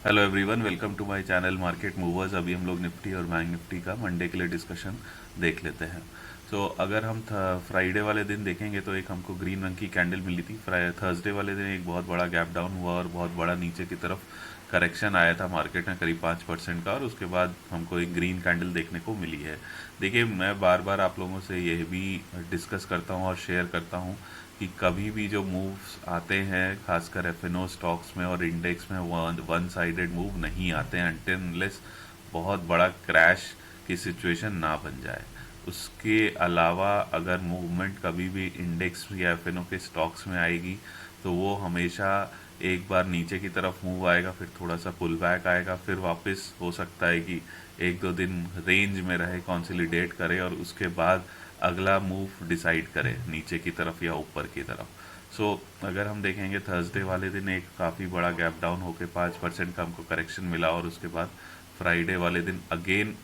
Hello everyone, welcome to my channel market movers. अभी हम लोग निफ्टी और बैंक निफ्टी का मंडे के लिए डिस्कशन देख लेते हैं। अगर हम फ्राइडे वाले दिन देखेंगे तो एक हमको ग्रीन रंग की कैंडल मिली थी। थर्सडे वाले दिन एक बहुत बड़ा गैप डाउन हुआ और बहुत बड़ा नीचे की तरफ करेक्शन आया था मार्केट में करीब 5% का, और उसके बाद हमको एक ग्रीन कैंडल देखने को मिली है। देखिए, मैं बार बार आप लोगों से यह भी डिस्कस करता हूँ और शेयर करता हूँ कि कभी भी जो मूव्स आते हैं, खासकर एफएनओ स्टॉक्स में और इंडेक्स में, वन साइडेड मूव नहीं आते हैं अनटिल अनलेस बहुत बड़ा क्रैश की सिचुएशन ना बन जाए। उसके अलावा अगर मूवमेंट कभी भी इंडेक्स या एफएनओ के स्टॉक्स में आएगी तो वो हमेशा एक बार नीचे की तरफ मूव आएगा, फिर थोड़ा सा पुल बैक आएगा, फिर वापस हो सकता है कि एक दो दिन रेंज में रहे, कंसोलिडेट करे और उसके बाद अगला मूव डिसाइड करे नीचे की तरफ या ऊपर की तरफ। अगर हम देखेंगे थर्सडे वाले दिन एक काफ़ी बड़ा गैप डाउन होकर 5% का हमको करेक्शन मिला, और उसके बाद फ्राइडे वाले दिन अगेन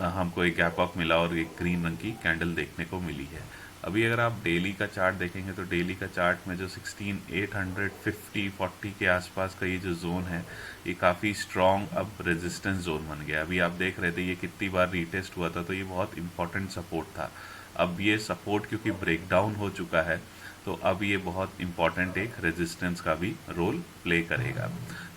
हमको एक गैप अप मिला और एक ग्रीन रंग की कैंडल देखने को मिली है। अभी अगर आप डेली का चार्ट देखेंगे तो डेली का चार्ट में जो 16,850-40 के आसपास का ये जो जोन है, ये काफ़ी स्ट्रॉन्ग अब रेजिस्टेंस जोन बन गया। अभी आप देख रहे थे ये कितनी बार रीटेस्ट हुआ था, तो ये बहुत इंपॉर्टेंट सपोर्ट था। अब ये सपोर्ट क्योंकि ब्रेक डाउन हो चुका है, तो अब ये बहुत इंपॉर्टेंट एक रेजिस्टेंस का भी रोल प्ले करेगा।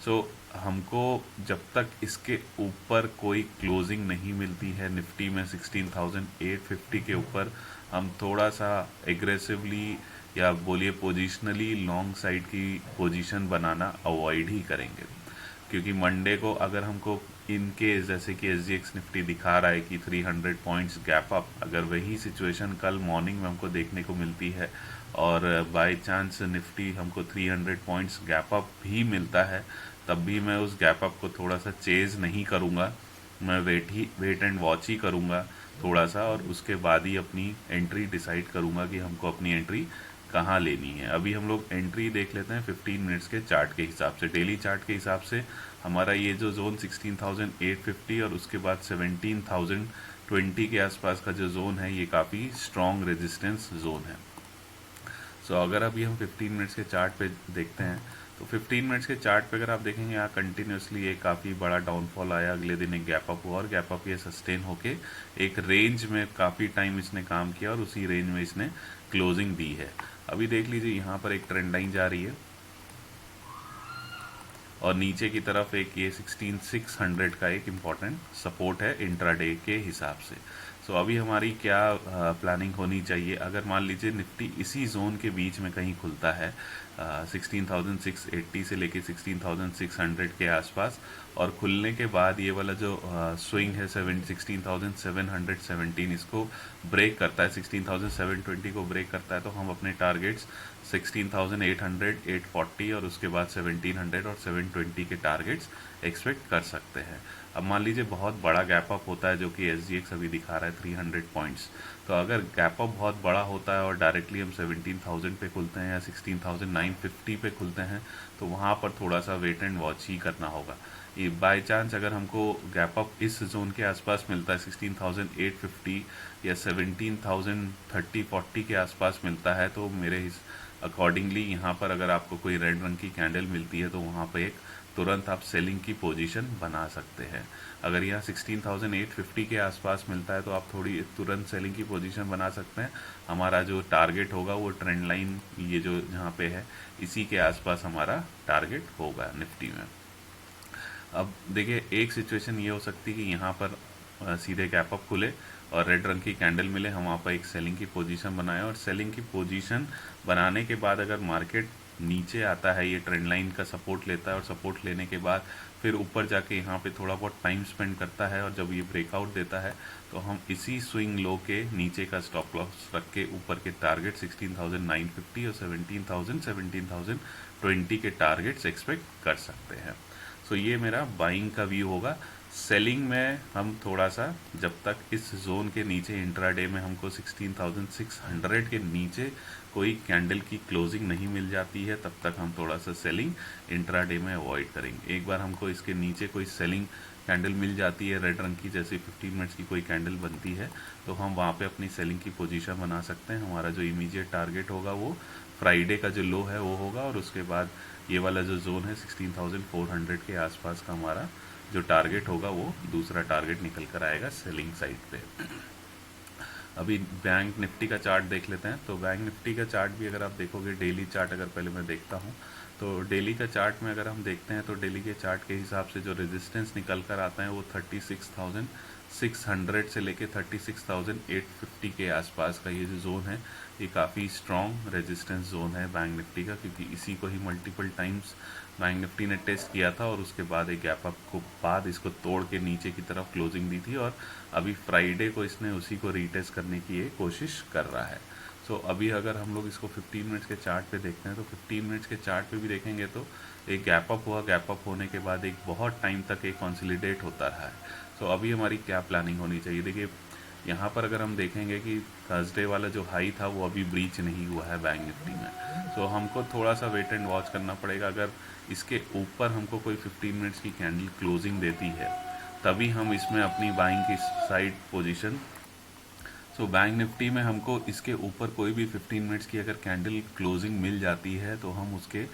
सो हमको जब तक इसके ऊपर कोई क्लोजिंग नहीं मिलती है निफ्टी में 16,850 के ऊपर, हम थोड़ा सा एग्रेसिवली या बोलिए पोजिशनली लॉन्ग साइड की पोजीशन बनाना अवॉइड ही करेंगे। क्योंकि मंडे को अगर हमको इन केस जैसे कि एसजीएक्स निफ्टी दिखा रहा है कि 300 पॉइंट्स गैप अप, अगर वही सिचुएशन कल मॉर्निंग में हमको देखने को मिलती है और बाय चांस निफ्टी हमको 300 पॉइंट्स गैप अप भी मिलता है, तब भी मैं उस गैप अप को थोड़ा सा चेज नहीं करूँगा। मैं वेट एंड वॉच ही करूँगा थोड़ा सा, और उसके बाद ही अपनी एंट्री डिसाइड करूँगा कि हमको अपनी एंट्री कहाँ लेनी है। अभी हम लोग एंट्री देख लेते हैं 15 मिनट्स के चार्ट के हिसाब से। डेली चार्ट के हिसाब से हमारा ये जो जोन 16,850 और उसके बाद 17,020 के आसपास का जो जोन है, ये काफ़ी स्ट्रॉन्ग रेजिस्टेंस जोन है। अगर अभी हम 15 मिनट्स के चार्ट पे देखते हैं तो 15 मिनट्स के चार्ट पे अगर आप देखेंगे, यहाँ कंटिन्यूसली एक काफ़ी बड़ा डाउनफॉल आया, अगले दिन एक गैप अप हुआ और गैप अप ये सस्टेन होके एक रेंज में काफ़ी टाइम इसने काम किया और उसी रेंज में इसने क्लोजिंग दी है। अभी देख लीजिए, यहाँ पर एक ट्रेंड लाइन जा रही है और नीचे की तरफ एक ये 16,600 का एक इम्पॉर्टेंट सपोर्ट है इंट्राडे के हिसाब से। अभी हमारी क्या प्लानिंग होनी चाहिए? अगर मान लीजिए निफ्टी इसी जोन के बीच में कहीं खुलता है, 16,680 से लेके 16,600 के आसपास, और खुलने के बाद ये वाला जो स्विंग है 16,717 इसको ब्रेक करता है, 16,720 को ब्रेक करता है, तो हम अपने टारगेट्स 16,800, 840 और उसके बाद 1700 और 720 के टारगेट्स एक्सपेक्ट कर सकते हैं। अब मान लीजिए बहुत बड़ा गैप अप होता है, जो कि एसजीएक्स अभी दिखा रहा है 300 पॉइंट्स। तो अगर गैप अप बहुत बड़ा होता है और डायरेक्टली हम 17,000 पे खुलते हैं या 16,950 पे खुलते हैं, तो वहाँ पर थोड़ा सा वेट एंड वॉच ही करना होगा। ये बाय चांस अगर हमको गैप अप इस जोन के आसपास मिलता है 16,850 या 17,030-40 के आसपास मिलता है, तो मेरे अकॉर्डिंगली यहाँ पर अगर आपको कोई रेड रंग की कैंडल मिलती है तो वहाँ पर एक तुरंत आप सेलिंग की पोजीशन बना सकते हैं। अगर यहाँ 16,850 के आसपास मिलता है तो आप थोड़ी तुरंत सेलिंग की पोजीशन बना सकते हैं। हमारा जो टारगेट होगा वो ट्रेंड लाइन ये जो यहाँ पे है, इसी के आसपास हमारा टारगेट होगा निफ्टी में। अब देखिए, एक सिचुएशन ये हो सकती है कि यहाँ पर सीधे गैप अप खुले और रेड रंग की कैंडल मिले, हम वहाँ पर एक सेलिंग की पोजीशन बनाएं, और सेलिंग की पोजीशन बनाने के बाद अगर मार्केट नीचे आता है, ये ट्रेंड लाइन का सपोर्ट लेता है और सपोर्ट लेने के बाद फिर ऊपर जाके यहाँ पे थोड़ा बहुत टाइम स्पेंड करता है, और जब ये ब्रेकआउट देता है तो हम इसी स्विंग लो के नीचे का स्टॉप लॉस रख के ऊपर के टारगेट 16,950 और 17,000, 17,020 के टारगेट्स एक्सपेक्ट कर सकते हैं। ये मेरा बाइंग का व्यू होगा सेलिंग में हम थोड़ा सा जब तक इस जोन के नीचे इंट्राडे में हमको 16,600 के नीचे कोई कैंडल की क्लोजिंग नहीं मिल जाती है, तब तक हम थोड़ा सा सेलिंग इंट्राडे में अवॉइड करेंगे। एक बार हमको इसके नीचे कोई सेलिंग कैंडल मिल जाती है रेड रंग की, जैसे 15 मिनट्स की कोई कैंडल बनती है, तो हम वहाँ पे अपनी सेलिंग की पोजीशन बना सकते हैं। हमारा जो इमीडिएट टारगेट होगा वो फ्राइडे का जो लो है वो होगा, और उसके बाद ये वाला जो जोन है 16,400 के आसपास का हमारा जो टारगेट होगा वो दूसरा टारगेट निकल कर आएगा सेलिंग साइड पे। अभी बैंक निफ्टी का चार्ट देख लेते हैं। तो बैंक निफ्टी का चार्ट भी अगर आप देखोगे, डेली चार्ट अगर पहले मैं देखता हूँ, तो डेली का चार्ट में अगर हम देखते हैं तो डेली के चार्ट के हिसाब से जो रेजिस्टेंस निकल कर आता है वो 36,600 से लेके 36,850 के आसपास का ये जो जोन है, ये काफ़ी स्ट्रॉन्ग रेजिस्टेंस जोन है बैंक निफ्टी का, क्योंकि इसी को ही मल्टीपल टाइम्स बैंक निफ्टी ने टेस्ट किया था और उसके बाद एक गैप अप को बाद इसको तोड़ के नीचे की तरफ क्लोजिंग दी थी, और अभी फ्राइडे को इसने उसी को रीटेस्ट करने की ये कोशिश कर रहा है। सो अभी अगर हम लोग इसको 15 मिनट्स के चार्ट पे देखते हैं तो 15 मिनट्स के चार्ट पे भी देखेंगे तो एक गैप अप हुआ, गैप अप होने के बाद एक बहुत टाइम तक एक कंसोलिडेट होता रहा है। सो अभी हमारी क्या प्लानिंग होनी चाहिए? देखिए यहाँ पर अगर हम देखेंगे कि थर्सडे वाला जो हाई था वो अभी ब्रीच नहीं हुआ है बैंक निफ्टी में, तो हमको थोड़ा सा वेट एंड वॉच करना पड़ेगा। अगर इसके ऊपर हमको कोई 15 मिनट्स की कैंडल क्लोजिंग देती है तभी हम इसमें अपनी बाइंग की side position. So bank Nifty में हमको इसके ऊपर कोई भी 15 मिनट्स की अगर कैंडल क्लोजिंग मिल जाती है तो हम उसके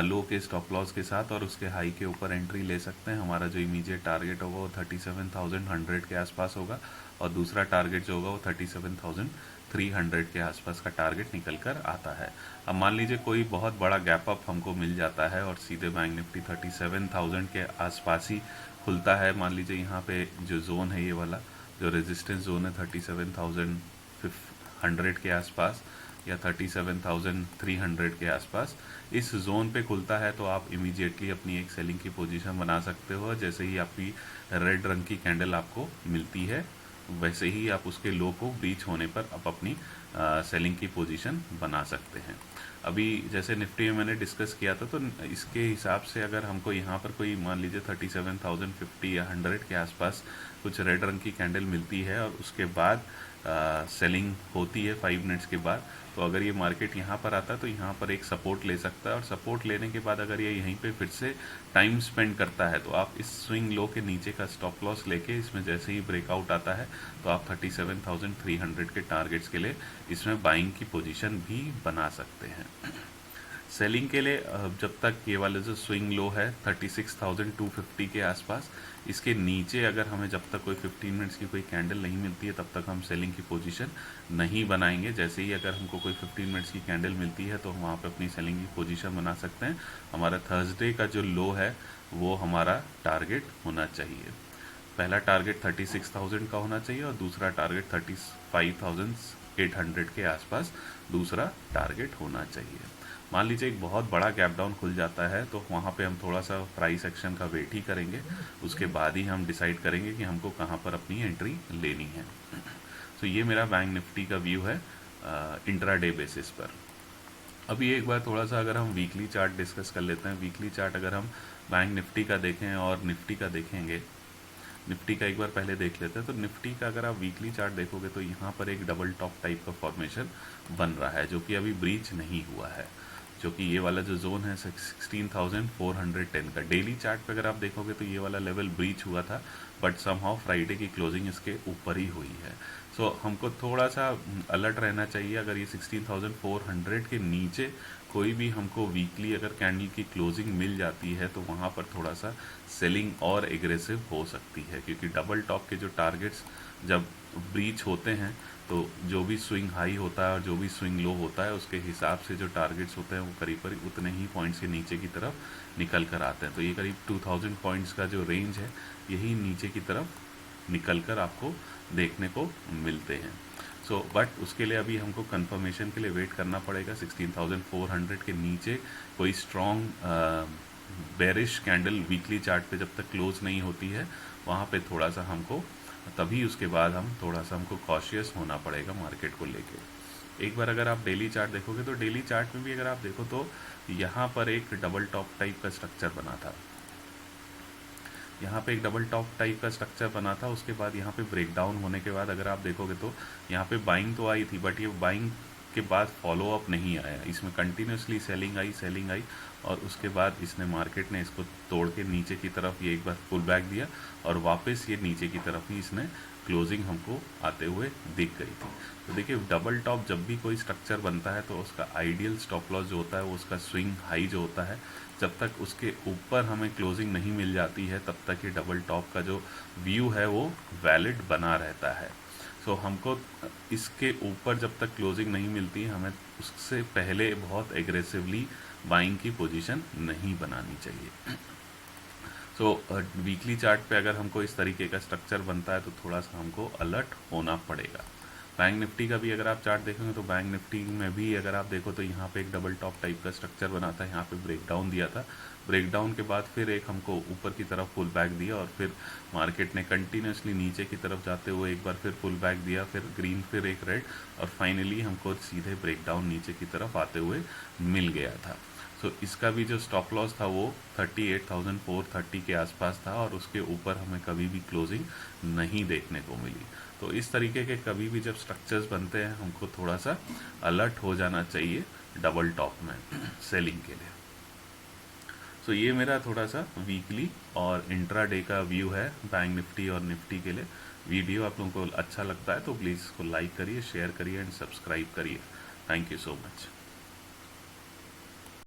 लो के स्टॉप लॉस के साथ और उसके हाई के ऊपर एंट्री ले सकते हैं। हमारा जो इमीडिएट टारगेट होगा वो 37,100 के आसपास होगा, और दूसरा टारगेट जो होगा वो 37,300 के आसपास का टारगेट निकल कर आता है। अब मान लीजिए कोई बहुत बड़ा गैप अप हमको मिल जाता है और सीधे बैंक निफ्टी 37,000 के आसपास ही खुलता है। मान लीजिए यहाँ पे जो जोन है, ये वाला जो रेजिस्टेंस जोन है 37,100 के आसपास या 37,300 के आसपास, इस जोन पे खुलता है तो आप इमीडिएटली अपनी एक सेलिंग की पोजीशन बना सकते हो। जैसे ही आपकी रेड रंग की कैंडल आपको मिलती है वैसे ही आप उसके लो को ब्रीच होने पर आप अपनी सेलिंग की पोजीशन बना सकते हैं। अभी जैसे निफ्टी में मैंने डिस्कस किया था, तो इसके हिसाब से अगर हमको यहाँ पर कोई मान लीजिए 37,050 या 100 के आसपास कुछ रेड रंग की कैंडल मिलती है और उसके बाद सेलिंग होती है 5 मिनट्स के बाद, तो अगर ये मार्केट यहाँ पर आता है तो यहाँ पर एक सपोर्ट ले सकता है, और सपोर्ट लेने के बाद अगर ये यहीं पे फिर से टाइम स्पेंड करता है तो आप इस स्विंग लो के नीचे का स्टॉप लॉस लेके इसमें जैसे ही ब्रेकआउट आता है तो आप 37,300 के टारगेट्स के लिए इसमें बाइंग की पोजीशन भी बना सकते हैं। सेलिंग के लिए जब तक ये वाला जो स्विंग लो है 36,250 के आसपास, इसके नीचे अगर हमें जब तक कोई 15 मिनट्स की कोई कैंडल नहीं मिलती है तब तक हम सेलिंग की पोजीशन नहीं बनाएंगे। जैसे ही अगर हमको कोई 15 मिनट्स की कैंडल मिलती है तो हम वहाँ पे अपनी सेलिंग की पोजीशन बना सकते हैं। हमारा थर्सडे का जो लो है वो हमारा टारगेट होना चाहिए। पहला टारगेट 36,000 का होना चाहिए और दूसरा टारगेट 35,800 के आसपास दूसरा टारगेट होना चाहिए। मान लीजिए एक बहुत बड़ा गैप डाउन खुल जाता है तो वहाँ पे हम थोड़ा सा प्राइस एक्शन का वेट ही करेंगे, उसके बाद ही हम डिसाइड करेंगे कि हमको कहाँ पर अपनी एंट्री लेनी है। तो ये मेरा बैंक निफ्टी का व्यू है इंट्राडे बेसिस पर। अभी एक बार थोड़ा सा अगर हम वीकली चार्ट डिस्कस कर लेते हैं। वीकली चार्ट अगर हम बैंक निफ्टी का देखें और निफ्टी का देखेंगे, निफ्टी का एक बार पहले देख लेते हैं। तो निफ्टी का अगर आप वीकली चार्ट देखोगे तो यहाँ पर एक डबल टॉप टाइप का फॉर्मेशन बन रहा है जो कि अभी ब्रीच नहीं हुआ है, जो कि ये वाला जो जोन है 16,410 का। डेली चार्ट पे अगर आप देखोगे तो ये वाला लेवल ब्रीच हुआ था, बट समहाउ फ्राइडे की क्लोजिंग इसके ऊपर ही हुई है। सो हमको थोड़ा सा अलर्ट रहना चाहिए। अगर ये 16,400 के नीचे कोई भी हमको वीकली अगर कैंडल की क्लोजिंग मिल जाती है तो वहाँ पर थोड़ा सा सेलिंग और एग्रेसिव हो सकती है, क्योंकि डबल टॉप के जो टारगेट्स जब ब्रीच होते हैं तो जो भी स्विंग हाई होता है और जो भी स्विंग लो होता है उसके हिसाब से जो टारगेट्स होते हैं वो करीब करीब उतने ही पॉइंट्स के नीचे की तरफ निकल कर आते हैं। तो ये करीब 2000 पॉइंट्स का जो रेंज है यही नीचे की तरफ निकल कर आपको देखने को मिलते हैं। सो बट उसके लिए अभी हमको कंफर्मेशन के लिए वेट करना पड़ेगा। 16,400 के नीचे कोई strong bearish candle weekly chart पे जब तक क्लोज नहीं होती है वहाँ पे थोड़ा सा हमको, तभी उसके बाद हम थोड़ा सा हमको कॉशियस होना पड़ेगा मार्केट को लेके। एक बार अगर आप डेली चार्ट देखोगे तो डेली चार्ट में भी अगर आप देखो तो यहाँ पर एक डबल टॉप टाइप का स्ट्रक्चर बना था। यहाँ पे एक डबल टॉप टाइप का स्ट्रक्चर बना था, उसके बाद यहाँ पे ब्रेक डाउन होने के बाद अगर आप देखोगे तो यहाँ पे बाइंग तो आई थी, बट ये बाइंग के बाद फॉलो अप नहीं आया, इसमें कंटिन्यूसली सेलिंग आई और उसके बाद इसने मार्केट ने इसको तोड़ के नीचे की तरफ ये एक बार पुल बैक दिया और वापस ये नीचे की तरफ ही इसने क्लोजिंग हमको आते हुए दिख गई थी। तो देखिए डबल टॉप जब भी कोई स्ट्रक्चर बनता है तो उसका आइडियल स्टॉप लॉस जो होता है वो उसका स्विंग हाई जो होता है, जब तक उसके ऊपर हमें क्लोजिंग नहीं मिल जाती है तब तक ये डबल टॉप का जो व्यू है वो वैलिड बना रहता है। सो हमको इसके ऊपर जब तक क्लोजिंग नहीं मिलती है हमें उससे पहले बहुत एग्रेसिवली बाइंग की पोजीशन नहीं बनानी चाहिए। सो वीकली चार्ट पे अगर हमको इस तरीके का स्ट्रक्चर बनता है तो थोड़ा सा हमको अलर्ट होना पड़ेगा। बैंक निफ्टी का भी अगर आप चार्ट देखेंगे तो बैंक निफ्टी में भी अगर आप देखो तो यहाँ पे एक डबल टॉप टाइप का स्ट्रक्चर बना था, यहाँ पे ब्रेक डाउन दिया था, ब्रेक डाउन के बाद फिर एक हमको ऊपर की तरफ पुल बैक दिया और फिर मार्केट ने कंटिन्यूसली नीचे की तरफ जाते हुए एक बार फिर पुल बैक दिया, फिर ग्रीन फिर एक रेड और फाइनली हमको सीधे ब्रेक डाउन नीचे की तरफ आते हुए मिल गया था। सो इसका भी जो स्टॉप लॉस था वो 38,430 के आसपास था और उसके ऊपर हमें कभी भी क्लोजिंग नहीं देखने को मिली। तो इस तरीके के कभी भी जब स्ट्रक्चर्स बनते हैं हमको थोड़ा सा अलर्ट हो जाना चाहिए डबल टॉप में सेलिंग के लिए। सो ये मेरा थोड़ा सा वीकली और इंट्रा डे का व्यू है बैंक निफ्टी और निफ्टी के लिए। वीडियो आप लोगों को अच्छा लगता है तो प्लीज़ इसको लाइक करिए, शेयर करिए एंड सब्सक्राइब करिए। Thank you so much.